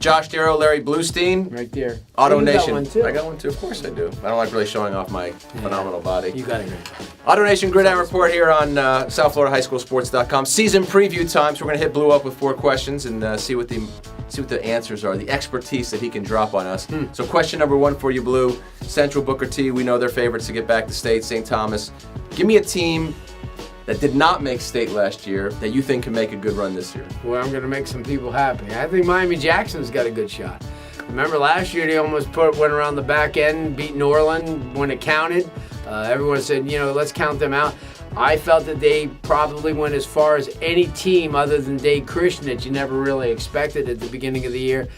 Josh Darrow, Larry Blustein. Right there. AutoNation. You got one too. I got one too, of course I do. I don't like really showing off my phenomenal body. You got it. AutoNation Gridiron Report here on SouthFloridaHighSchoolSports.com. Season preview time, so we're going to hit Blue up with 4 questions and see what the answers are, the expertise that he can drop on us. So question number 1 for you, Blue. Central Booker T, we know they're favorites to get back to state, St. Thomas. Give me a team that did not make state last year that you think can make a good run this year. Well, I'm going to make some people happy. I think Miami Jackson's got a good shot. Remember last year they almost went around the back end, beat Norland when it counted. Everyone said, let's count them out. I felt that they probably went as far as any team other than Dade Christian that you never really expected at the beginning of the year.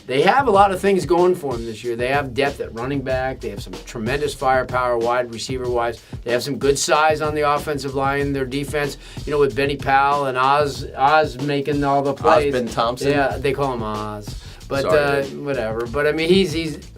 They have a lot of things going for them this year. They have depth at running back. They have some tremendous firepower wide receiver-wise. They have some good size on the offensive line. Their defense, with Benny Powell and Oz making all the plays. Osben Thompson? Yeah, they call him Oz. But Sorry, whatever. But I mean,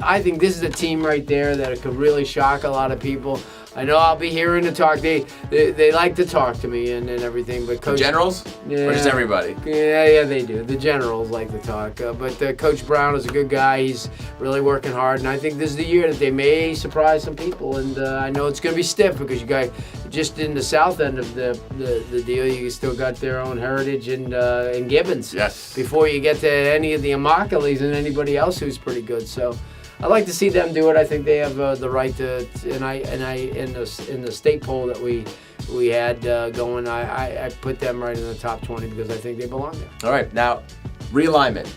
I think this is a team right there that could really shock a lot of people. I know I'll be hearing the talk. They like to talk to me and everything. But Coach, the Generals? Yeah, or just everybody? Yeah, they do. The Generals like to talk. But Coach Brown is a good guy. He's really working hard. And I think this is the year that they may surprise some people. And I know it's going to be stiff because you guys, just in the south end of the deal, you still got their own heritage and Gibbons. Yes. Before you get to any of the Immokalis and anybody else who's pretty good. So I'd like to see them do it. I think they have the right to. And I in the state poll that we had going, I put them right in the top 20 because I think they belong there. All right, now realignment.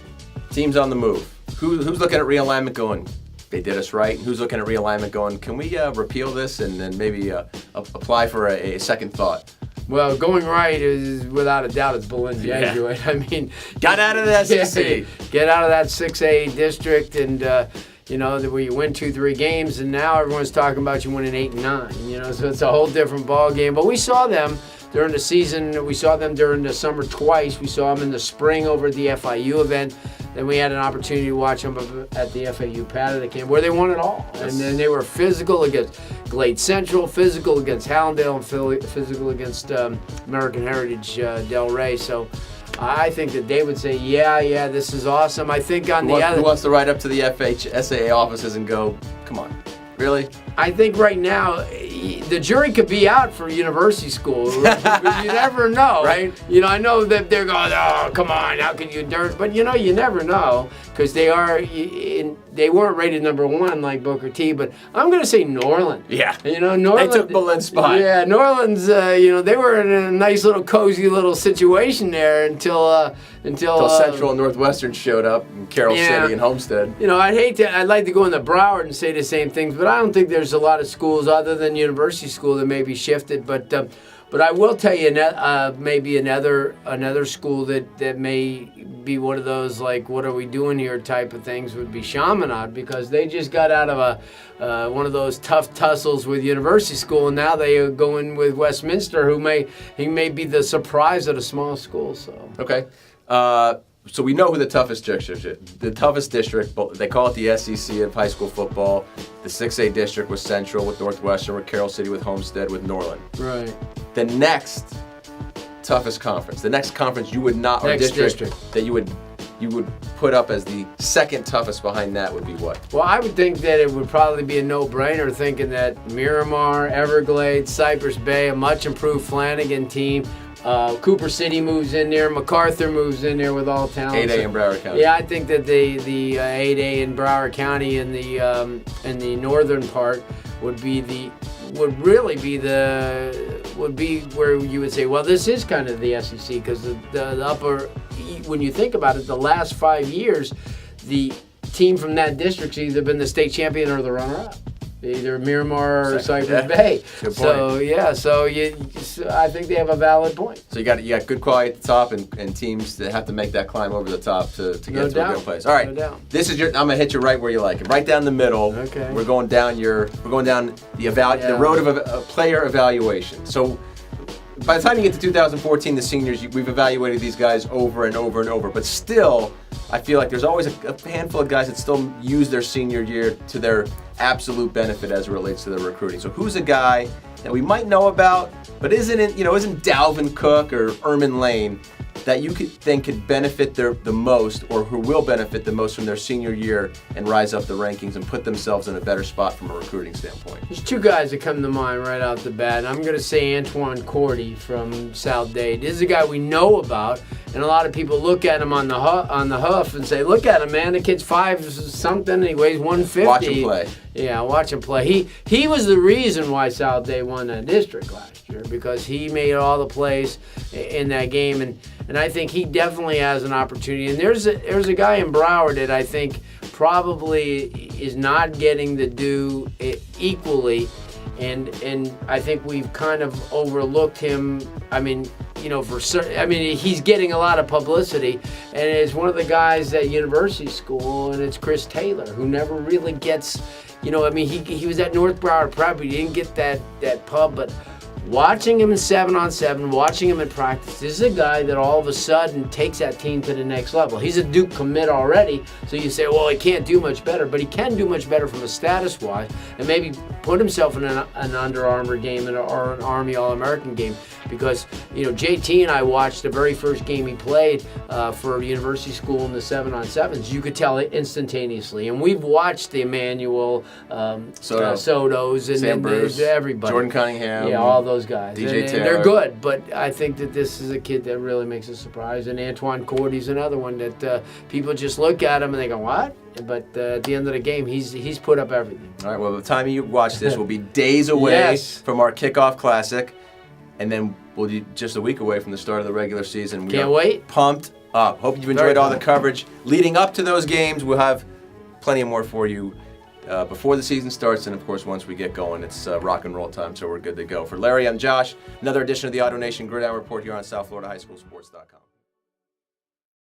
Teams on the move. Who's looking at realignment going, they did us right? And who's looking at realignment going, can we repeal this and then maybe apply for a second thought? Well, going right is without a doubt it's Belen Jesuit. I mean, got out of that 6A. Get out of that 6A district and. Where you win 2-3 games, and now everyone's talking about you winning 8 and 9. So it's a whole different ball game. But we saw them during the season. We saw them during the summer twice. We saw them in the spring over at the FIU event. Then we had an opportunity to watch them at the FAU Padded camp where they won it all. Yes. And then they were physical against Glade Central, physical against Hallandale, and physical against American Heritage Del Rey. So I think that they would say, yeah, this is awesome. I think on who wants to ride up to the FHSAA offices and go, come on, really? I think right now the jury could be out for university school. You never know, right? I know that they're going, oh, come on, how can you dirt? But you never know because they weren't rated number 1 like Booker T. But I'm going to say Norland. Yeah. Norland. They took Belen's spot. Yeah, Norland's. They were in a nice little cozy little situation there until Central and Northwestern showed up in Carroll City and Homestead. I'd like to go into Broward and say the same things, but I don't think there's a lot of schools other than University School that may be shifted. But I will tell you, maybe another school that may be one of those like, what are we doing here type of things would be Chaminade, because they just got out of one of those tough tussles with University School, and now they are going with Westminster, who may be the surprise of the small school. So okay. So we know who the toughest district is. The toughest district, they call it the SEC of high school football. The 6A district was Central with Northwestern, with Carroll City, with Homestead, with Norland. Right. The next toughest conference, the next conference you would not, or district that you would put up as the second toughest behind that would be what? Well, I would think that it would probably be a no-brainer, thinking that Miramar, Everglades, Cypress Bay, a much improved Flanagan team. Cooper City moves in there. MacArthur moves in there with all talents. 8A in Broward County. Yeah, I think that the 8A in Broward County in the northern part would be where you would say, well, this is kind of the SEC, because the upper, when you think about it, the last 5 years, the team from that district's either been the state champion or the runner-up. Either Miramar or Cypress Bay. Good point. So I think they have a valid point. So you got good quality at the top and teams that have to make that climb over the top to get to a good place. All right, this is I'm gonna hit you right where you like it, right down the middle. Okay. We're going down the road of a player evaluation. So by the time you get to 2014, the seniors, we've evaluated these guys over and over and over, but still, I feel like there's always a handful of guys that still use their senior year to their absolute benefit as it relates to their recruiting. So who's a guy that we might know about, but isn't Dalvin Cook or Erman Lane that you think could benefit the most, or who will benefit the most from their senior year and rise up the rankings and put themselves in a better spot from a recruiting standpoint? There's two guys that come to mind right out the bat. I'm going to say Antoine Cordy from South Dade. This is a guy we know about, and a lot of people look at him on the hoof and say, "Look at him, man! The kid's 5-something, and he weighs 150." Watch him play. Yeah, watch him play. He was the reason why South Dade won that district last year, because he made all the plays in that game, and I think he definitely has an opportunity. And there's a guy in Broward that I think probably is not getting the due equally, and I think we've kind of overlooked him. I mean, he's getting a lot of publicity, and it's one of the guys at University School, and it's Chris Taylor, who never really gets. He was at North Broward Prep. He didn't get that pub, but watching him in 7-on-7, watching him in practice, this is a guy that all of a sudden takes that team to the next level. He's a Duke commit already, so you say, well, he can't do much better, but he can do much better from a status-wise, and maybe put himself in an Under Armour game or an Army All-American game, because JT and I watched the very first game he played for University School in the 7-on-7s. You could tell it instantaneously, and we've watched the Emmanuel Sotos and Sam Bruce, everybody, Jordan Cunningham, all those guys. DJ and Taylor. They're good, but I think that this is a kid that really makes a surprise. And Antoine Cordy's another one that people just look at him and they go, what? But at the end of the game, he's put up everything. All right, well, by the time you watch this, we'll be days away from our kickoff classic, and then we'll be just a week away from the start of the regular season. Can't wait. Pumped up. Hope you've enjoyed all the coverage leading up to those games. We'll have plenty more for you before the season starts, and of course once we get going, it's rock and roll time, so we're good to go. For Larry, I'm Josh. Another edition of the AutoNation Gridiron Report here on SouthFloridaHighSchoolSports.com.